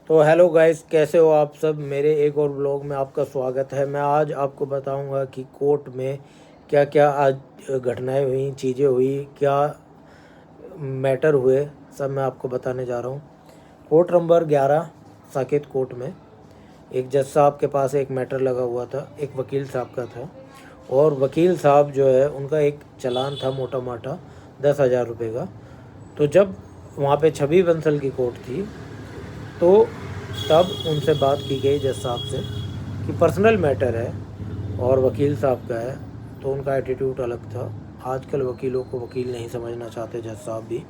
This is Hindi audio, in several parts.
तो हेलो गाइस, कैसे हो आप सब। मेरे एक और ब्लॉग में आपका स्वागत है। मैं आज आपको बताऊंगा कि कोर्ट में क्या क्या आज घटनाएं हुई, चीज़ें हुई, क्या मैटर हुए, सब मैं आपको बताने जा रहा हूं। कोर्ट नंबर 11 साकेत कोर्ट में एक जज साहब के पास एक मैटर लगा हुआ था, एक वकील साहब का था। और वकील साहब जो है उनका एक चालान था मोटा मोटा 10,000 रुपये का। तो जब वहाँ पे छवि बंसल की कोर्ट थी तो तब उनसे बात की गई जज साहब से कि पर्सनल मैटर है और वकील साहब का है। तो उनका एटीट्यूड अलग था। आजकल वकीलों को वकील नहीं समझना चाहते जज साहब भी,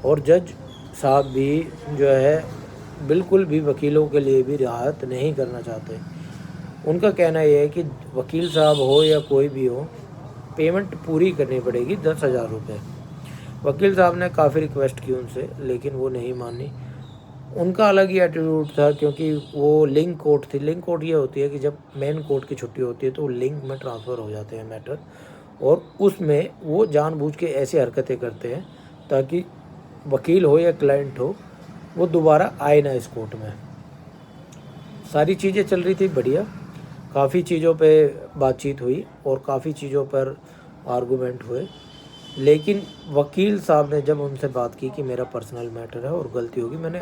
और जज साहब भी जो है बिल्कुल भी वकीलों के लिए भी रियायत नहीं करना चाहते। उनका कहना यह है कि वकील साहब हो या कोई भी हो, पेमेंट पूरी करनी पड़ेगी 10,000 रुपये। वकील साहब ने काफ़ी रिक्वेस्ट की उनसे, लेकिन वो नहीं मानी। उनका अलग ही एटीट्यूड था, क्योंकि वो लिंक कोर्ट थी। लिंक कोर्ट ये होती है कि जब मेन कोर्ट की छुट्टी होती है तो लिंक में ट्रांसफ़र हो जाते हैं मैटर, और उसमें वो जानबूझ के ऐसी हरकतें करते हैं ताकि वकील हो या क्लाइंट हो, वो दोबारा आए ना इस कोर्ट में। सारी चीज़ें चल रही थी बढ़िया, काफ़ी चीज़ों पे बातचीत हुई और काफ़ी चीज़ों पर आर्गूमेंट हुए। लेकिन वकील साहब ने जब उनसे बात की कि मेरा पर्सनल मैटर है और गलती होगी, मैंने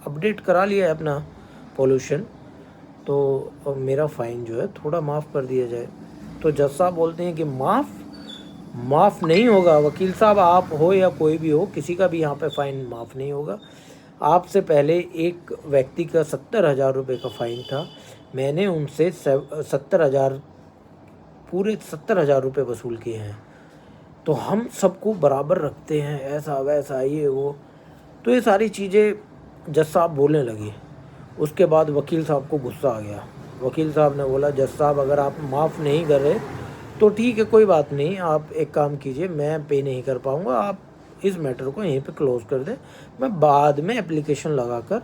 अपडेट करा लिया है अपना पोल्यूशन, तो मेरा फ़ाइन जो है थोड़ा माफ़ कर दिया जाए। तो जज साहब बोलते हैं कि माफ़ नहीं होगा। वकील साहब आप हो या कोई भी हो, किसी का भी यहाँ पे फ़ाइन माफ़ नहीं होगा। आपसे पहले एक व्यक्ति का 70,000 रुपये का फ़ाइन था। मैंने उनसे 70,000 पूरे 70,000 रुपये वसूल किए हैं। तो हम सबको बराबर रखते हैं, ऐसा वैसा ये वो। तो ये सारी चीज़ें जज साहब बोलने लगी। उसके बाद वकील साहब को गुस्सा आ गया। वकील साहब ने बोला, जज साहब अगर आप माफ़ नहीं कर रहे तो ठीक है, कोई बात नहीं, आप एक काम कीजिए, मैं पे नहीं कर पाऊँगा, आप इस मैटर को यहीं पे क्लोज़ कर दें। मैं बाद में एप्लीकेशन लगाकर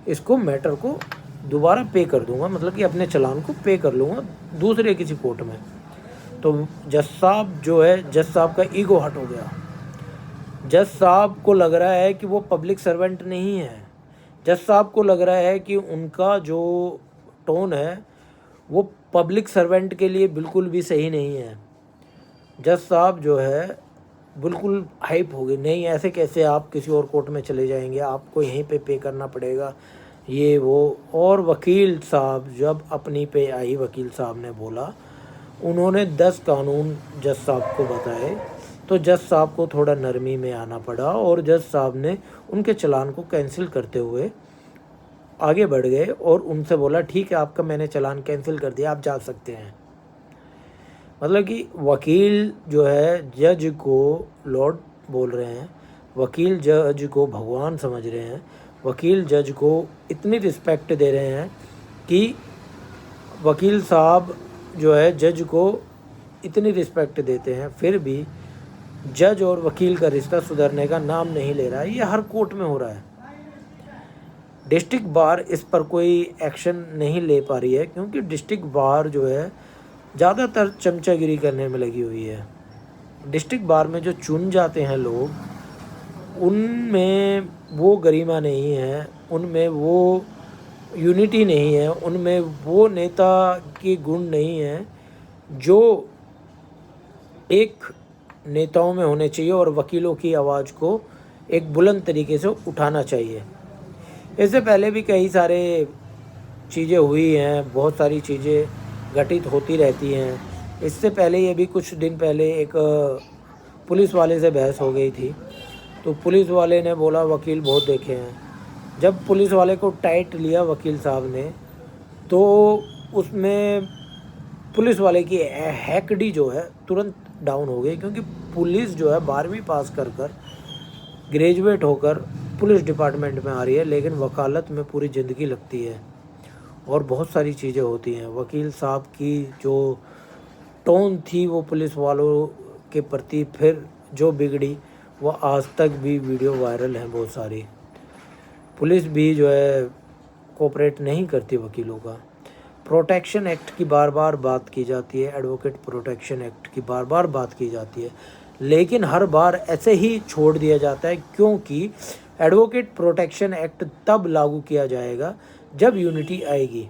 इसको मैटर को दोबारा पे कर दूँगा, मतलब कि अपने चालान को पे कर लूँगा दूसरे किसी कोर्ट में। तो जज साहब जो है, जज साहब का ईगो हर्ट हो गया। जज साहब को लग रहा है कि वो पब्लिक सर्वेंट नहीं है। जज साहब को लग रहा है कि उनका जो टोन है वो पब्लिक सर्वेंट के लिए बिल्कुल भी सही नहीं है। जज साहब जो है बिल्कुल हाइप हो गई, नहीं ऐसे कैसे आप किसी और कोर्ट में चले जाएंगे, आपको यहीं पे करना पड़ेगा, ये वो। और वकील साहब जब अपनी पे आई, वकील साहब ने बोला, उन्होंने 10 कानून जज साहब को बताए। तो जज साहब को थोड़ा नरमी में आना पड़ा और जज साहब ने उनके चालान को कैंसिल करते हुए आगे बढ़ गए और उनसे बोला, ठीक है आपका मैंने चालान कैंसिल कर दिया, आप जा सकते हैं। मतलब कि वकील जो है जज को लॉर्ड बोल रहे हैं, वकील जज को भगवान समझ रहे हैं, वकील जज को इतनी रिस्पेक्ट दे रहे हैं कि वकील साहब जो है जज को इतनी रिस्पेक्ट देते हैं, फिर भी जज और वकील का रिश्ता सुधरने का नाम नहीं ले रहा है। ये हर कोर्ट में हो रहा है। डिस्ट्रिक्ट बार इस पर कोई एक्शन नहीं ले पा रही है, क्योंकि डिस्ट्रिक्ट बार जो है ज़्यादातर चमचागिरी करने में लगी हुई है। डिस्ट्रिक्ट बार में जो चुन जाते हैं लोग, उनमें वो गरिमा नहीं है, उनमें वो यूनिटी नहीं है, उनमें वो नेता के गुण नहीं हैं जो एक नेताओं में होने चाहिए, और वकीलों की आवाज़ को एक बुलंद तरीके से उठाना चाहिए। इससे पहले भी कई सारे चीज़ें हुई हैं, बहुत सारी चीज़ें घटित होती रहती हैं। इससे पहले ये भी कुछ दिन पहले एक पुलिस वाले से बहस हो गई थी। तो पुलिस वाले ने बोला वकील बहुत देखे हैं। जब पुलिस वाले को टाइट लिया वकील साहब ने, तो उसमें पुलिस वाले की हैकड़ी जो है तुरंत डाउन हो गई, क्योंकि पुलिस जो है 12वीं पास कर ग्रेजुएट होकर पुलिस डिपार्टमेंट में आ रही है, लेकिन वकालत में पूरी ज़िंदगी लगती है और बहुत सारी चीज़ें होती हैं। वकील साहब की जो टोन थी वो पुलिस वालों के प्रति फिर जो बिगड़ी, वो आज तक भी वीडियो वायरल हैं बहुत सारी। पुलिस भी जो है कोऑपरेट नहीं करती वकीलों का। प्रोटेक्शन एक्ट की बार बार बात की जाती है, एडवोकेट प्रोटेक्शन एक्ट की बार बार बात की जाती है, लेकिन हर बार ऐसे ही छोड़ दिया जाता है, क्योंकि एडवोकेट प्रोटेक्शन एक्ट तब लागू किया जाएगा जब यूनिटी आएगी।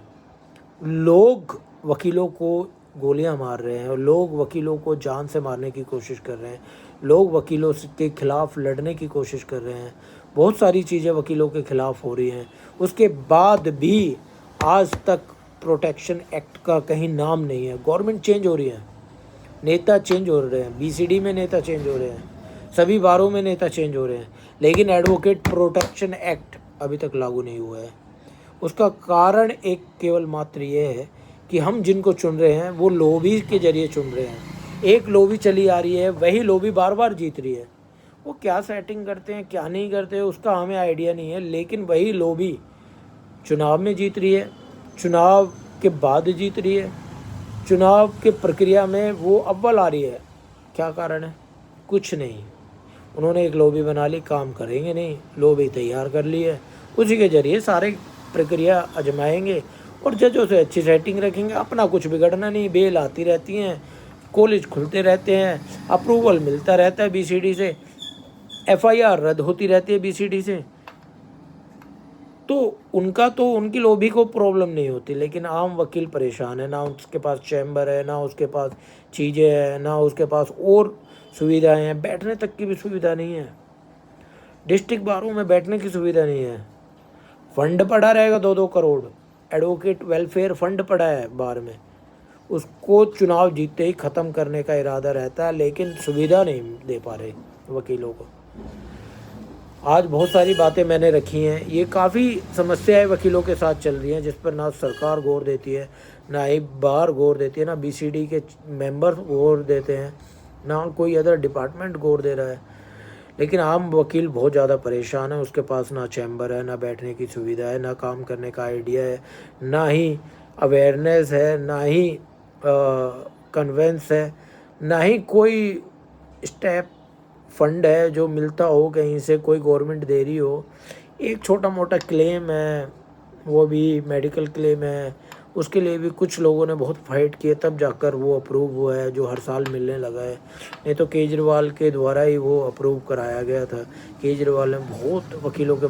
लोग वकीलों को गोलियां मार रहे हैं, लोग वकीलों को जान से मारने की कोशिश कर रहे हैं, लोग वकीलों के खिलाफ लड़ने की कोशिश कर रहे हैं, बहुत सारी चीज़ें वकीलों के खिलाफ हो रही हैं। उसके बाद भी आज तक प्रोटेक्शन एक्ट का कहीं नाम नहीं है। गवर्नमेंट चेंज हो रही है, नेता चेंज हो रहे हैं, बीसीडी में नेता चेंज हो रहे हैं, सभी बारों में नेता चेंज हो रहे हैं, लेकिन एडवोकेट प्रोटेक्शन एक्ट अभी तक लागू नहीं हुआ है। उसका कारण एक केवल मात्र ये है कि हम जिनको चुन रहे हैं वो लॉबी के जरिए चुन रहे हैं। एक लॉबी चली आ रही है, वही लॉबी बार बार जीत रही है। वो क्या सेटिंग करते हैं, क्या नहीं करते हैं, उसका हमें आइडिया नहीं है, लेकिन वही लॉबी चुनाव में जीत रही है, चुनाव के बाद जीत रही है, चुनाव के प्रक्रिया में वो अव्वल आ रही है। क्या कारण है? कुछ नहीं। उन्होंने एक लॉबी बना ली, काम करेंगे नहीं, लॉबी तैयार कर ली है, उसी के जरिए सारे प्रक्रिया आजमाएंगे और जजों से अच्छी सेटिंग रखेंगे। अपना कुछ बिगड़ना नहीं, बेल आती रहती हैं, कॉलेज खुलते रहते हैं, अप्रूवल मिलता रहता है बीसीडी से, एफआईआर रद्द होती रहती है बीसीडी से। तो उनकी लॉबी को प्रॉब्लम नहीं होती, लेकिन आम वकील परेशान है। ना उसके पास चैम्बर है, ना उसके पास चीज़ें हैं, ना उसके पास और सुविधाएं हैं, बैठने तक की भी सुविधा नहीं है। डिस्ट्रिक्ट बारों में बैठने की सुविधा नहीं है। फंड पड़ा रहेगा 2-2 करोड़, एडवोकेट वेलफेयर फंड पड़ा है बार में, उसको चुनाव जीतते ही ख़त्म करने का इरादा रहता है, लेकिन सुविधा नहीं दे पा रहे वकीलों को। आज बहुत सारी बातें मैंने रखी हैं, ये काफ़ी समस्याएं वकीलों के साथ चल रही हैं जिस पर ना सरकार गौर देती है, ना ही बार गौर देती है, ना बीसीडी के मेंबर गौर देते हैं, ना कोई अदर डिपार्टमेंट गौर दे रहा है। लेकिन आम वकील बहुत ज़्यादा परेशान है। उसके पास ना चैम्बर है, ना बैठने की सुविधा है, ना काम करने का आइडिया है, ना ही अवेयरनेस है, ना ही कन्वेंस है, ना ही कोई स्टेप फंड है जो मिलता हो कहीं से, कोई गवर्नमेंट दे रही हो। एक छोटा मोटा क्लेम है, वो भी मेडिकल क्लेम है, उसके लिए भी कुछ लोगों ने बहुत फाइट किए तब जाकर वो अप्रूव हुआ है, जो हर साल मिलने लगा है। नहीं तो केजरीवाल के द्वारा ही वो अप्रूव कराया गया था। केजरीवाल ने बहुत वकीलों के